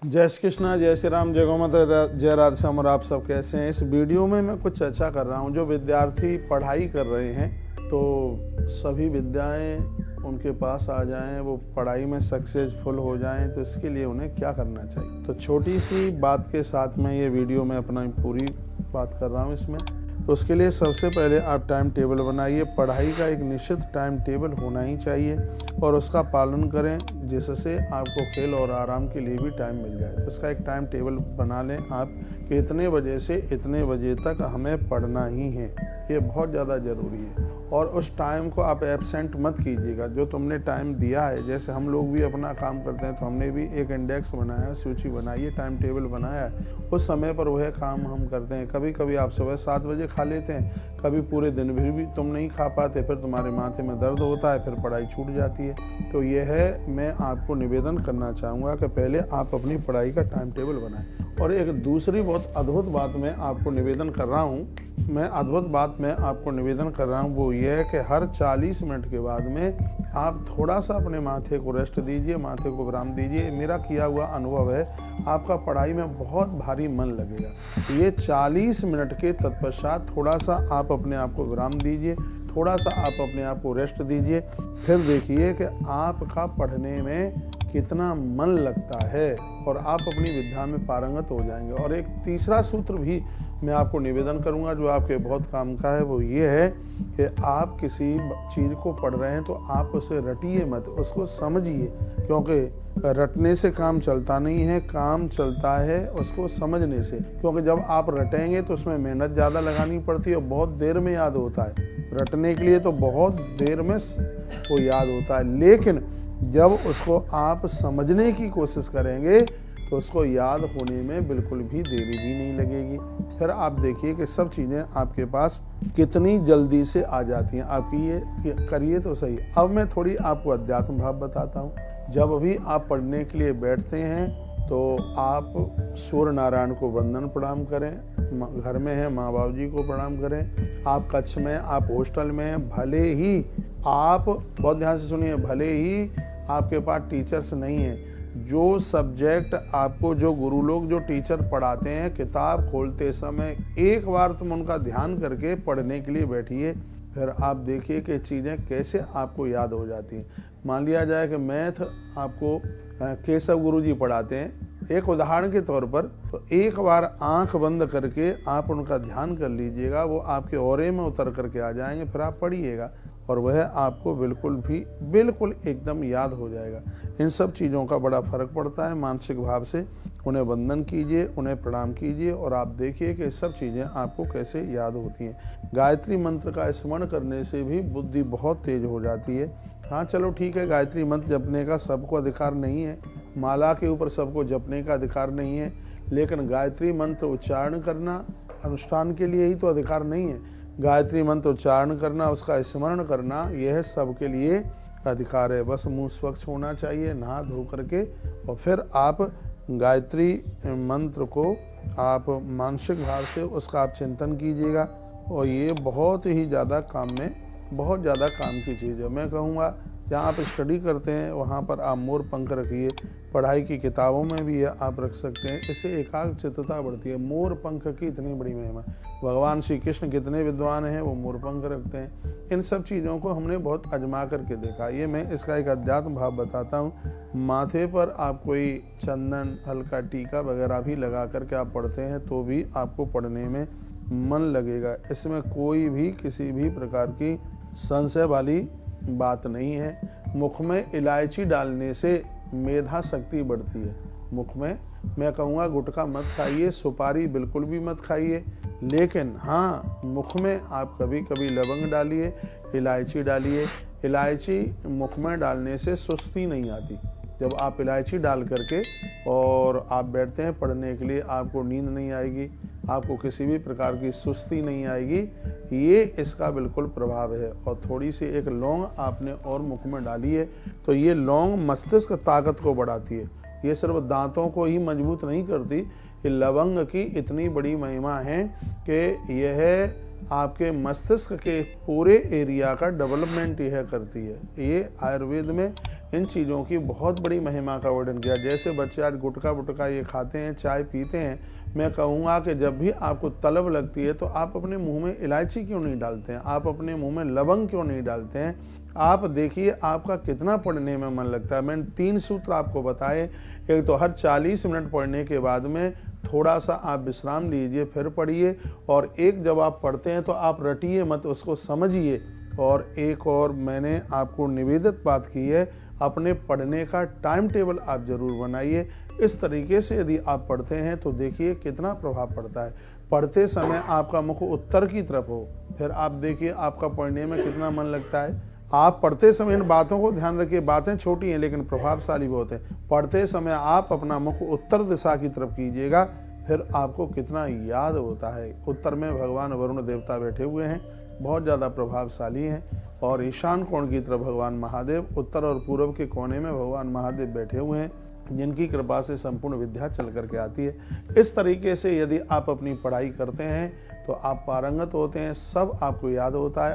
जय श्री कृष्णा, जय श्री राम, जय गोमाता, जय राधे श्याम। और आप सब कैसे हैं? इस वीडियो में मैं कुछ चर्चा कर रहा हूं। जो विद्यार्थी पढ़ाई कर रहे हैं तो सभी विद्याएं उनके पास आ जाएं, वो पढ़ाई में सक्सेसफुल हो जाएं, तो इसके लिए उन्हें क्या करना चाहिए। तो छोटी सी बात के साथ में ये वीडियो में अपना पूरी बात कर रहा हूँ इसमें। तो उसके लिए सबसे पहले आप टाइम टेबल बनाइए। पढ़ाई का एक निश्चित टाइम टेबल होना ही चाहिए और उसका पालन करें, जिससे आपको खेल और आराम के लिए भी टाइम मिल जाए। तो उसका एक टाइम टेबल बना लें आप कि इतने बजे से इतने बजे तक हमें पढ़ना ही है। ये बहुत ज़्यादा ज़रूरी है और उस टाइम को आप एब्सेंट मत कीजिएगा। जो तुमने टाइम दिया है, जैसे हम लोग भी अपना काम करते हैं तो हमने भी एक इंडेक्स बनाया, सूची बनाई है, टाइम टेबल बनाया है, उस समय पर वह काम हम करते हैं। कभी कभी आप सुबह 7 बजे खा लेते हैं, कभी पूरे दिन भी तुम नहीं खा पाते, फिर तुम्हारे माथे में दर्द होता है, फिर पढ़ाई छूट जाती है। तो यह है, मैं आपको निवेदन करना चाहूँगा कि पहले आप अपनी पढ़ाई का टाइम टेबल बनाएं। और एक दूसरी बहुत अद्भुत बात मैं आपको निवेदन कर रहा हूँ, वो ये है कि हर 40 मिनट के बाद में आप थोड़ा सा अपने माथे को रेस्ट दीजिए, माथे को विराम दीजिए। मेरा किया हुआ अनुभव है, आपका पढ़ाई में बहुत भारी मन लगेगा। ये 40 मिनट के तत्पश्चात थोड़ा सा आप अपने आप को विराम दीजिए, थोड़ा सा आप अपने आप को रेस्ट दीजिए, फिर देखिए कि आपका पढ़ने में कितना मन लगता है और आप अपनी विद्या में पारंगत हो जाएंगे। और एक तीसरा सूत्र भी मैं आपको निवेदन करूंगा जो आपके बहुत काम का है, वो ये है कि आप किसी चीज़ को पढ़ रहे हैं तो आप उसे रटिए मत, उसको समझिए, क्योंकि रटने से काम चलता नहीं है, काम चलता है उसको समझने से। क्योंकि जब आप रटेंगे तो उसमें मेहनत ज़्यादा लगानी पड़ती है और बहुत देर में याद होता है। रटने के लिए तो बहुत देर में वो याद होता है, लेकिन जब उसको आप समझने की कोशिश करेंगे तो उसको याद होने में बिल्कुल भी देरी भी नहीं लगेगी। फिर आप देखिए कि सब चीज़ें आपके पास कितनी जल्दी से आ जाती हैं। आप ये करिए तो सही। अब मैं थोड़ी आपको अध्यात्म भाव बताता हूँ। जब भी आप पढ़ने के लिए बैठते हैं तो आप सूर्य नारायण को वंदन प्रणाम करें, घर में है माँ बाबू जी को प्रणाम करें। आप कच्छ में, आप हॉस्टल में हैं, भले ही आप, बहुत ध्यान से सुनिए, भले ही आपके पास टीचर्स नहीं हैं, जो सब्जेक्ट आपको, जो गुरु लोग, जो टीचर पढ़ाते हैं, किताब खोलते समय एक बार तुम उनका ध्यान करके पढ़ने के लिए बैठिए, फिर आप देखिए कि चीज़ें कैसे आपको याद हो जाती हैं। मान लिया जाए कि मैथ आपको केशव गुरु जी पढ़ाते हैं, एक उदाहरण के तौर पर, तो एक बार आंख बंद करके आप उनका ध्यान कर लीजिएगा, वो आपके औरे में उतर करके आ जाएंगे, फिर आप पढ़िएगा और वह आपको बिल्कुल एकदम याद हो जाएगा। इन सब चीज़ों का बड़ा फर्क पड़ता है। मानसिक भाव से उन्हें वंदन कीजिए, उन्हें प्रणाम कीजिए और आप देखिए कि सब चीज़ें आपको कैसे याद होती हैं। गायत्री मंत्र का स्मरण करने से भी बुद्धि बहुत तेज हो जाती है। हाँ चलो ठीक है, गायत्री मंत्र जपने का सबको अधिकार नहीं है, माला के ऊपर सबको जपने का अधिकार नहीं है, लेकिन गायत्री मंत्र उच्चारण करना अनुष्ठान के लिए ही तो अधिकार नहीं है। गायत्री मंत्र उच्चारण करना, उसका स्मरण करना, यह सबके लिए अधिकार है। बस मुंह स्वच्छ होना चाहिए, नहा धो करके, और फिर आप गायत्री मंत्र को आप मानसिक भाव से उसका आप चिंतन कीजिएगा और ये बहुत ही ज़्यादा काम की चीज़ है। मैं कहूँगा जहाँ आप स्टडी करते हैं वहाँ पर आप मोर पंख रखिए, पढ़ाई की किताबों में भी आप रख सकते हैं, इससे एकाग्रचित्तता बढ़ती है। मोर पंख की इतनी बड़ी महिमा, भगवान श्री कृष्ण कितने विद्वान हैं, वो मोर पंख रखते हैं। इन सब चीज़ों को हमने बहुत आजमा करके देखा। ये मैं इसका एक अध्यात्म भाव बताता हूँ। माथे पर आप कोई चंदन, हल्का टीका वगैरह भी लगा करके आप पढ़ते हैं तो भी आपको पढ़ने में मन लगेगा। इसमें कोई भी किसी भी प्रकार की संशय वाली बात नहीं है। मुख में इलायची डालने से मेधा शक्ति बढ़ती है। मुख में, मैं कहूँगा गुटखा मत खाइए, सुपारी बिल्कुल भी मत खाइए, लेकिन हाँ मुख में आप कभी कभी लवंग डालिए, इलायची डालिए। इलायची मुख में डालने से सुस्ती नहीं आती। जब आप इलायची डाल करके और आप बैठते हैं पढ़ने के लिए, आपको नींद नहीं आएगी, आपको किसी भी प्रकार की सुस्ती नहीं आएगी, ये इसका बिल्कुल प्रभाव है। और थोड़ी सी एक लौंग आपने और मुख में डाली है तो ये लौंग मस्तिष्क ताकत को बढ़ाती है। ये सिर्फ दांतों को ही मजबूत नहीं करती, ये लवंग की इतनी बड़ी महिमा है कि यह आपके मस्तिष्क के पूरे एरिया का डेवलपमेंट यह करती है। ये आयुर्वेद में इन चीज़ों की बहुत बड़ी महिमा का वर्णन किया। जैसे बच्चे आज गुटखा वुटखा ये खाते हैं, चाय पीते हैं, मैं कहूँगा कि जब भी आपको तलब लगती है तो आप अपने मुंह में इलायची क्यों नहीं डालते हैं, आप अपने मुंह में लवंग क्यों नहीं डालते हैं। आप देखिए आपका कितना पढ़ने में मन लगता है। मैंने 3 सूत्र आपको बताए। एक तो हर 40 मिनट पढ़ने के बाद में थोड़ा सा आप विश्राम लीजिए, फिर पढ़िए। और एक जब आप पढ़ते हैं तो आप रटिए मत, उसको समझिए। और एक और मैंने आपको निवेदित बात की है, अपने पढ़ने का टाइम टेबल आप जरूर बनाइए। इस तरीके से यदि आप पढ़ते हैं तो देखिए कितना प्रभाव पड़ता है। पढ़ते समय आपका मुख उत्तर की तरफ हो, फिर आप देखिए आपका पढ़ने में कितना मन लगता है। आप पढ़ते समय इन बातों को ध्यान रखिए, बातें छोटी हैं लेकिन प्रभावशाली बहुत हैं। पढ़ते समय आप अपना मुख उत्तर दिशा की तरफ कीजिएगा, फिर आपको कितना याद होता है। उत्तर में भगवान वरुण देवता बैठे हुए हैं, बहुत ज़्यादा प्रभावशाली हैं। और ईशान कोण की तरफ भगवान महादेव, उत्तर और पूर्व के कोने में भगवान महादेव बैठे हुए हैं, जिनकी कृपा से संपूर्ण विद्या चल करके आती है। इस तरीके से यदि आप अपनी पढ़ाई करते हैं तो आप पारंगत होते हैं, सब आपको याद होता है।